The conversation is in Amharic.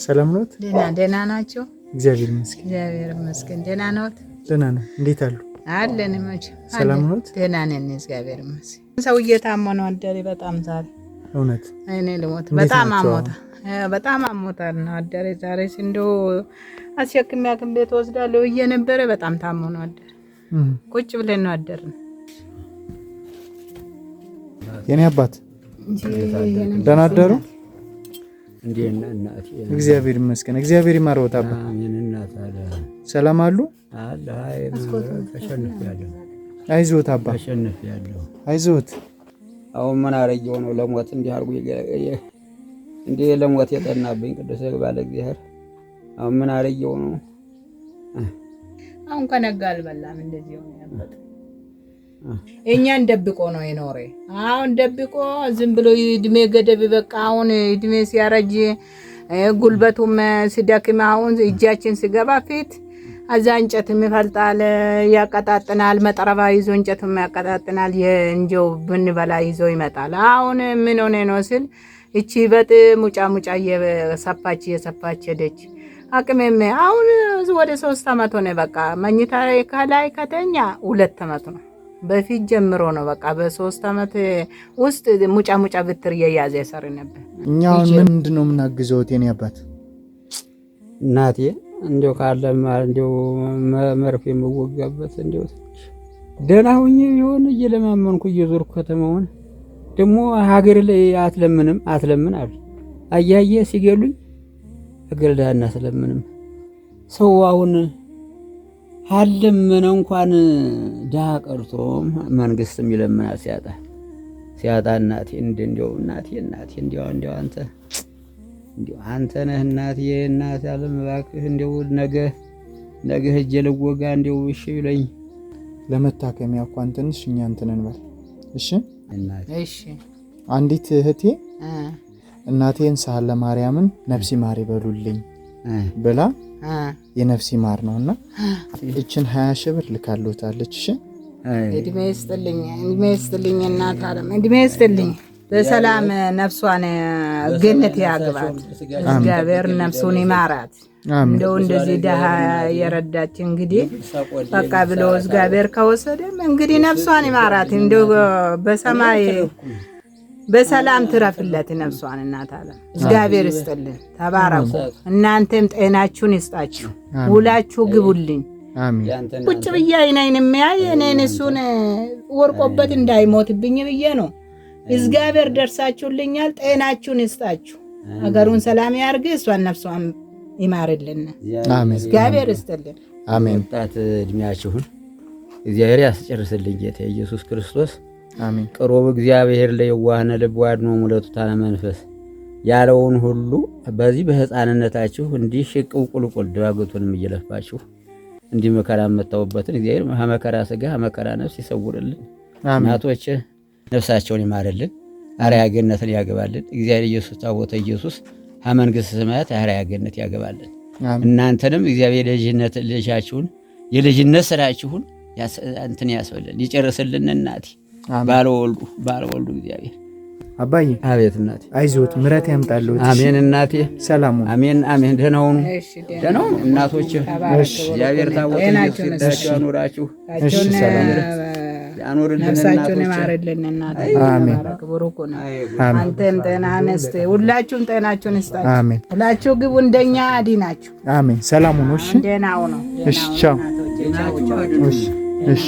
ሰላም ነው? ደህና ናቸው። እግዚአብሔር ይመስገን። እግዚአብሔር ይመስገን። ደህና ነው? ደህና ነው። እንዴት አሉ? አለን መቼ ሰላም ነው? ደህና ነን። እግዚአብሔር ይመስገን። ሰውዬ ታሞ ነው አደረ በጣም ዛሬ። እውነት እኔ ልሞት በጣም አሞታል ነው አደረ ዛሬ። እንደው አስቸክም ያክም ቤት ወስዳለሁ እየነበረ በጣም ታሞ ነው አደረ። ቁጭ ብለን ነው አደርን። የኔ አባት ደህና አደሩ? እንዴና እናቴ እግዚአብሔር ይመስገን። እግዚአብሔር ይማረው። ታባ አሜን። እናት አለ ሰላም አሉ? አለ ተሸንፌያለሁ። አይዞት አባ ተሸንፌያለሁ። አይዞት። አሁን ምን አረጋው ነው ለሞት እንዲህ አርጉ እንዴ ለሞት የጠናብኝ ቅዱስ ባለ እግዚአብሔር። አሁን ምን አረጋው ነው? አሁን ከነጋ አልበላም እንደዚህ ሆነ ያመጣ እኛን ደብቆ ነው የኖረ። አሁን ደብቆ ዝም ብሎ እድሜ ገደብ በቃ አሁን እድሜ ሲያረጅ ጉልበቱም ሲደክም አሁን እጃችን ሲገባ ፊት አዛ እንጨትም ይፈልጣል፣ ያቀጣጥናል። መጠረባ ይዞ እንጨትም ያቀጣጥናል። የእንጀው ብንበላ ይዞ ይመጣል። አሁን ምን ሆነ ነው ሲል እቺ በጥ ሙጫ የሰፋች ሄደች። አቅሜም አሁን ወደ 3 አመት ሆነ። በቃ መኝታ ከላይ ከተኛ 2 አመት ነው። በፊት ጀምሮ ነው በቃ በ3 አመት ውስጥ ሙጫ ብትር እየያዘ ያሰር ነበር። እኛው ምንድነው የምናግዘው? የኔ አባት እናቴ እንደው ካለም እንደው መርፌ የምወጋበት እንደው ደህና ሆኜ ይሆን እየለማመንኩ እየዞርኩ ከተማውን ደግሞ ሀገር ላይ አትለምን አሉ አያየ ሲገሉኝ ሀገር ላይ አናስለምንም ሰው አሁን አለምን እንኳን ዳ ቀርቶም መንግስት የሚለምና ሲያጣ እናቴ እንደው እናቴ እንደው አንተ ነህ እናቴ ዓለም እባክህ እንደው ነገ ሂጅ ልወጋ እንደው እሺ ይለኝ ለመታከሚያ እንኳን ትንሽ እኛ እንትን እንበል። እሺ እናቴ እሺ። አንዲት እህቴ እናቴን ሳለ ማርያምን ነፍሲ ማር ይበሉልኝ ብላ የነፍሲ ማር ነውና እችን 20 ሺህ ብር ልካሎታለች። እሺ እድሜ ይስጥልኝ እናት ዓለም እድሜ ይስጥልኝ። በሰላም ነፍሷን ገነት ያግባት። እግዚአብሔር ነፍሱን ይማራት። እንደው እንደዚህ ደሃ የረዳች እንግዲህ በቃ ብሎ እግዚአብሔር ከወሰደም እንግዲህ ነፍሷን ይማራት። እንደው በሰማይ በሰላም ትረፍለት ነፍሷን እናት ዓለም እግዚአብሔር ይስጥልን። ተባረኩ። እናንተም ጤናችሁን ይስጣችሁ። ውላችሁ ግቡልኝ። አሜን። ቁጭ ብዬ አይናይን የሚያይ እኔን እሱን ወርቆበት እንዳይሞትብኝ ብዬ ነው። እግዚአብሔር ደርሳችሁልኛል። ጤናችሁን ይስጣችሁ። ሀገሩን ሰላም ያርግ። እሷን ነፍሷን ይማርልን። አሜን። እግዚአብሔር ይስጥልን። አሜን። ወጣት እድሜያችሁን እግዚአብሔር ያስጨርስልኝ ጌታ ኢየሱስ ክርስቶስ። አሜን። ቅሩብ እግዚአብሔር ለየዋህነ ልብ ዋድኖ ሙለቱታነ መንፈስ ያለውን ሁሉ በዚህ በህፃንነታችሁ እንዲህ ሽቅው ቁልቁል ዳገቱንም እየለፋችሁ እንዲህ መከራ መጣውበትን እግዚአብሔር መከራ ስጋ መከራ ነፍስ ይሰውርልን። እናቶች ነፍሳቸውን ይማርልን። አርያ ገነትን ያገባልን። እግዚአብሔር ኢየሱስ ታቦተ ኢየሱስ መንግሥተ ሰማያት አርያ ገነት ያገባልን። እናንተንም እግዚአብሔር ልጃችሁን የልጅነት ስራችሁን እንትን ያስበልን ይጨርስልን። እናቴ ባለወልዱ እግዚአብሔር አባዬ አቤት እናቴ አይዞት ምሕረት ያምጣልዎት። አሜን እናቴ ሰላም አሜን ደህና ሁኑ እናቶች። እግዚአብሔር ታቦተ ኢየሱስ ያኑራችሁ። እሺ ሰላም ያኑርልን። ነፍሳችሁን ይማርልን እናቴ። አሜን። ክብሩክ ነው። አንተም ጤናህን ይስጥ። ሁላችሁም ጤናችሁን ይስጣችሁ። አሜን። ሁላችሁ ግቡ እንደኛ አዲናችሁ። አሜን። ሰላም ሁኑ። እሺ ደህና ሁኑ። እሺ ቻው። እሺ